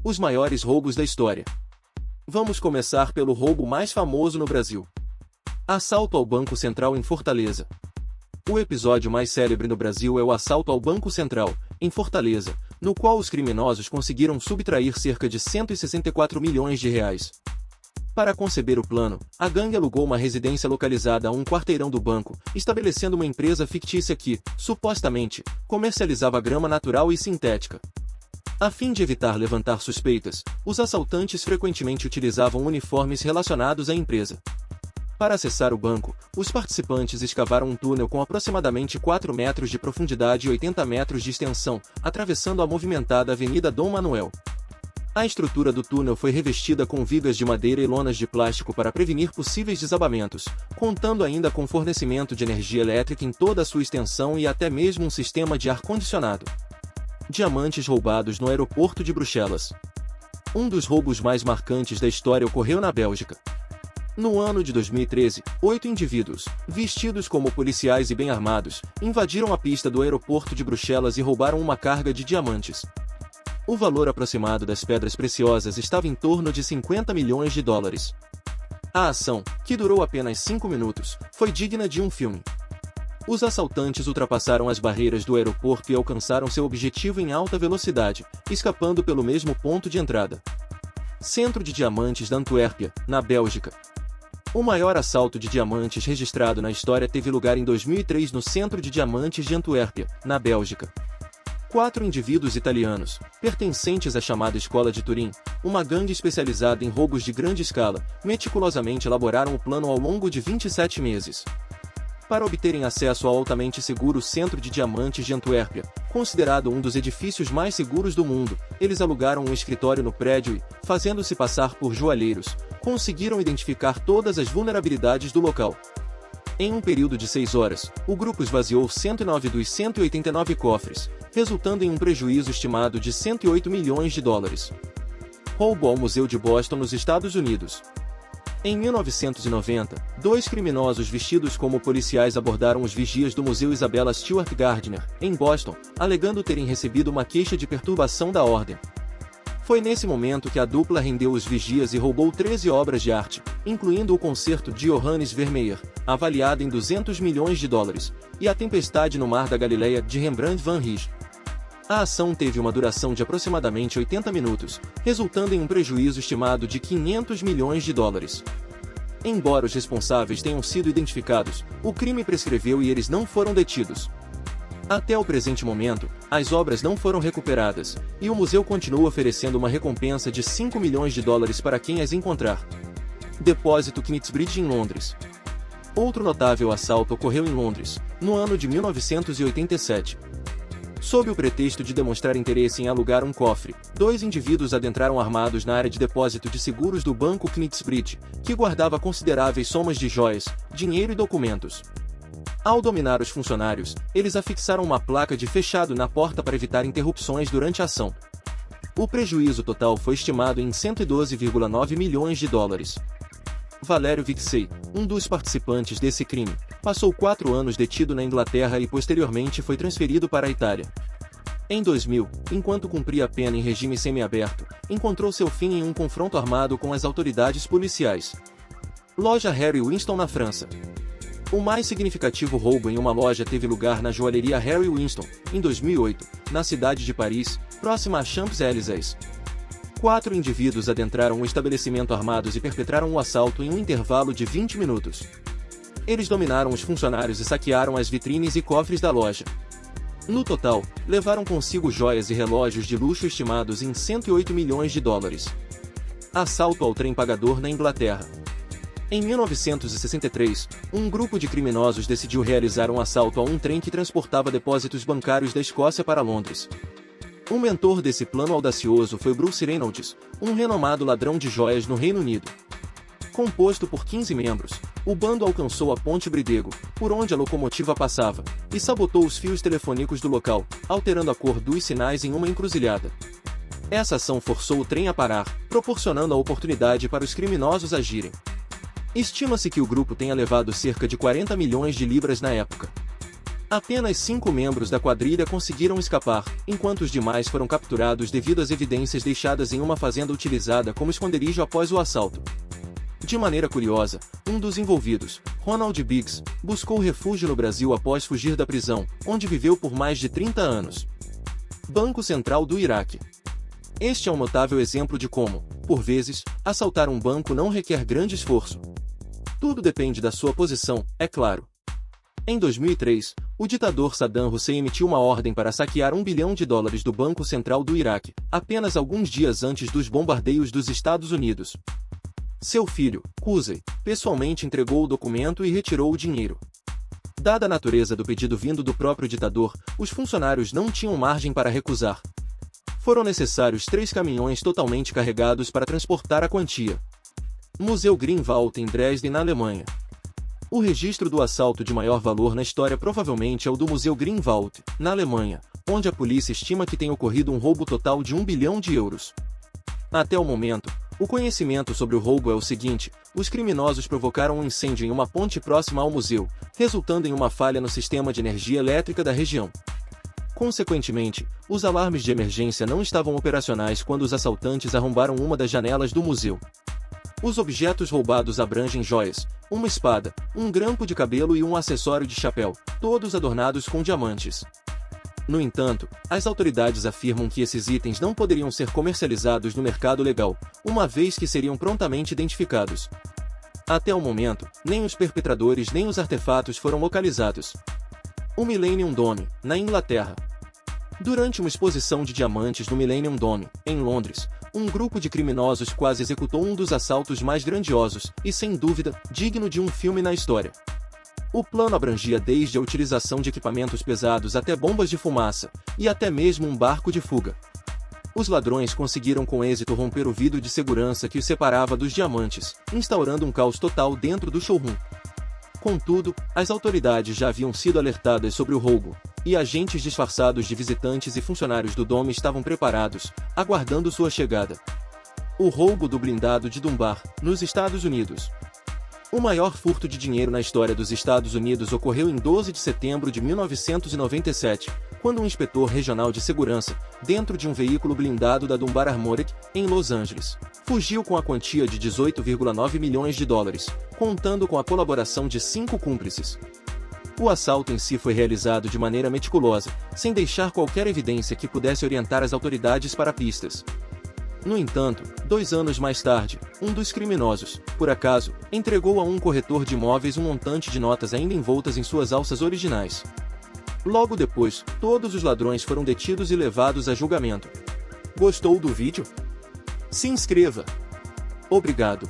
Os maiores roubos da história. Vamos começar pelo roubo mais famoso no Brasil. Assalto ao Banco Central em Fortaleza. O episódio mais célebre no Brasil é o assalto ao Banco Central, em Fortaleza, no qual os criminosos conseguiram subtrair cerca de 164 milhões de reais. Para conceber o plano, a gangue alugou uma residência localizada a um quarteirão do banco, estabelecendo uma empresa fictícia que, supostamente, comercializava grama natural e sintética. A fim de evitar levantar suspeitas, os assaltantes frequentemente utilizavam uniformes relacionados à empresa. Para acessar o banco, os participantes escavaram um túnel com aproximadamente 4 metros de profundidade e 80 metros de extensão, atravessando a movimentada Avenida Dom Manuel. A estrutura do túnel foi revestida com vigas de madeira e lonas de plástico para prevenir possíveis desabamentos, contando ainda com fornecimento de energia elétrica em toda a sua extensão e até mesmo um sistema de ar-condicionado. Diamantes roubados no aeroporto de Bruxelas. Um dos roubos mais marcantes da história ocorreu na Bélgica. No ano de 2013, 8 indivíduos, vestidos como policiais e bem armados, invadiram a pista do aeroporto de Bruxelas e roubaram uma carga de diamantes. O valor aproximado das pedras preciosas estava em torno de 50 milhões de dólares. A ação, que durou apenas 5 minutos, foi digna de um filme. Os assaltantes ultrapassaram as barreiras do aeroporto e alcançaram seu objetivo em alta velocidade, escapando pelo mesmo ponto de entrada. Centro de Diamantes da Antuérpia, na Bélgica. O maior assalto de diamantes registrado na história teve lugar em 2003 no Centro de Diamantes de Antuérpia, na Bélgica. 4 indivíduos italianos, pertencentes à chamada Escola de Turim, uma gangue especializada em roubos de grande escala, meticulosamente elaboraram o plano ao longo de 27 meses. Para obterem acesso ao altamente seguro Centro de Diamantes de Antuérpia, considerado um dos edifícios mais seguros do mundo, eles alugaram um escritório no prédio e, fazendo-se passar por joalheiros, conseguiram identificar todas as vulnerabilidades do local. Em um período de 6 horas, o grupo esvaziou 109 dos 189 cofres, resultando em um prejuízo estimado de 108 milhões de dólares. Roubo ao Museu de Boston nos Estados Unidos. Em 1990, 2 criminosos vestidos como policiais abordaram os vigias do Museu Isabella Stewart Gardner, em Boston, alegando terem recebido uma queixa de perturbação da ordem. Foi nesse momento que a dupla rendeu os vigias e roubou 13 obras de arte, incluindo o concerto de Johannes Vermeer, avaliado em 200 milhões de dólares, e A Tempestade no Mar da Galileia, de Rembrandt van Rijn. A ação teve uma duração de aproximadamente 80 minutos, resultando em um prejuízo estimado de 500 milhões de dólares. Embora os responsáveis tenham sido identificados, o crime prescreveu e eles não foram detidos. Até o presente momento, as obras não foram recuperadas, e o museu continua oferecendo uma recompensa de 5 milhões de dólares para quem as encontrar. Depósito Knightsbridge em Londres. Outro notável assalto ocorreu em Londres, no ano de 1987. Sob o pretexto de demonstrar interesse em alugar um cofre, 2 indivíduos adentraram armados na área de depósito de seguros do banco Knightsbridge, que guardava consideráveis somas de joias, dinheiro e documentos. Ao dominar os funcionários, eles afixaram uma placa de fechado na porta para evitar interrupções durante a ação. O prejuízo total foi estimado em 112,9 milhões de dólares. Valério Vixey, um dos participantes desse crime, passou 4 anos detido na Inglaterra e posteriormente foi transferido para a Itália. Em 2000, enquanto cumpria a pena em regime semiaberto, encontrou seu fim em um confronto armado com as autoridades policiais. Loja Harry Winston na França. O mais significativo roubo em uma loja teve lugar na joalheria Harry Winston, em 2008, na cidade de Paris, próxima a Champs-Élysées. 4 indivíduos adentraram o estabelecimento armados e perpetraram o assalto em um intervalo de 20 minutos. Eles dominaram os funcionários e saquearam as vitrines e cofres da loja. No total, levaram consigo joias e relógios de luxo estimados em 108 milhões de dólares. Assalto ao trem pagador na Inglaterra. Em 1963, um grupo de criminosos decidiu realizar um assalto a um trem que transportava depósitos bancários da Escócia para Londres. O mentor desse plano audacioso foi Bruce Reynolds, um renomado ladrão de joias no Reino Unido. Composto por 15 membros, o bando alcançou a Ponte Bridego, por onde a locomotiva passava, e sabotou os fios telefônicos do local, alterando a cor dos sinais em uma encruzilhada. Essa ação forçou o trem a parar, proporcionando a oportunidade para os criminosos agirem. Estima-se que o grupo tenha levado cerca de 40 milhões de libras na época. Apenas 5 membros da quadrilha conseguiram escapar, enquanto os demais foram capturados devido às evidências deixadas em uma fazenda utilizada como esconderijo após o assalto. De maneira curiosa, um dos envolvidos, Ronald Biggs, buscou refúgio no Brasil após fugir da prisão, onde viveu por mais de 30 anos. Banco Central do Iraque. Este é um notável exemplo de como, por vezes, assaltar um banco não requer grande esforço. Tudo depende da sua posição, é claro. Em 2003, o ditador Saddam Hussein emitiu uma ordem para saquear $1 bilhão do Banco Central do Iraque, apenas alguns dias antes dos bombardeios dos Estados Unidos. Seu filho, Qusay, pessoalmente entregou o documento e retirou o dinheiro. Dada a natureza do pedido vindo do próprio ditador, os funcionários não tinham margem para recusar. Foram necessários 3 caminhões totalmente carregados para transportar a quantia. Museu Grünwald em Dresden, na Alemanha. O registro do assalto de maior valor na história provavelmente é o do Museu Grünwald, na Alemanha, onde a polícia estima que tenha ocorrido um roubo total de €1 bilhão. Até o momento, o conhecimento sobre o roubo é o seguinte: os criminosos provocaram um incêndio em uma ponte próxima ao museu, resultando em uma falha no sistema de energia elétrica da região. Consequentemente, os alarmes de emergência não estavam operacionais quando os assaltantes arrombaram uma das janelas do museu. Os objetos roubados abrangem joias, uma espada, um grampo de cabelo e um acessório de chapéu, todos adornados com diamantes. No entanto, as autoridades afirmam que esses itens não poderiam ser comercializados no mercado legal, uma vez que seriam prontamente identificados. Até o momento, nem os perpetradores nem os artefatos foram localizados. O Millennium Dome, na Inglaterra. Durante uma exposição de diamantes no Millennium Dome, em Londres, um grupo de criminosos quase executou um dos assaltos mais grandiosos e, sem dúvida, digno de um filme na história. O plano abrangia desde a utilização de equipamentos pesados até bombas de fumaça, e até mesmo um barco de fuga. Os ladrões conseguiram com êxito romper o vidro de segurança que os separava dos diamantes, instaurando um caos total dentro do showroom. Contudo, as autoridades já haviam sido alertadas sobre o roubo, e agentes disfarçados de visitantes e funcionários do Dome estavam preparados, aguardando sua chegada. O roubo do blindado de Dunbar, nos Estados Unidos. O maior furto de dinheiro na história dos Estados Unidos ocorreu em 12 de setembro de 1997, quando um inspetor regional de segurança, dentro de um veículo blindado da Dunbar Armored, em Los Angeles, fugiu com a quantia de $18,9 milhões, contando com a colaboração de 5 cúmplices. O assalto em si foi realizado de maneira meticulosa, sem deixar qualquer evidência que pudesse orientar as autoridades para pistas. No entanto, 2 anos mais tarde, um dos criminosos, por acaso, entregou a um corretor de imóveis um montante de notas ainda envoltas em suas alças originais. Logo depois, todos os ladrões foram detidos e levados a julgamento. Gostou do vídeo? Se inscreva! Obrigado!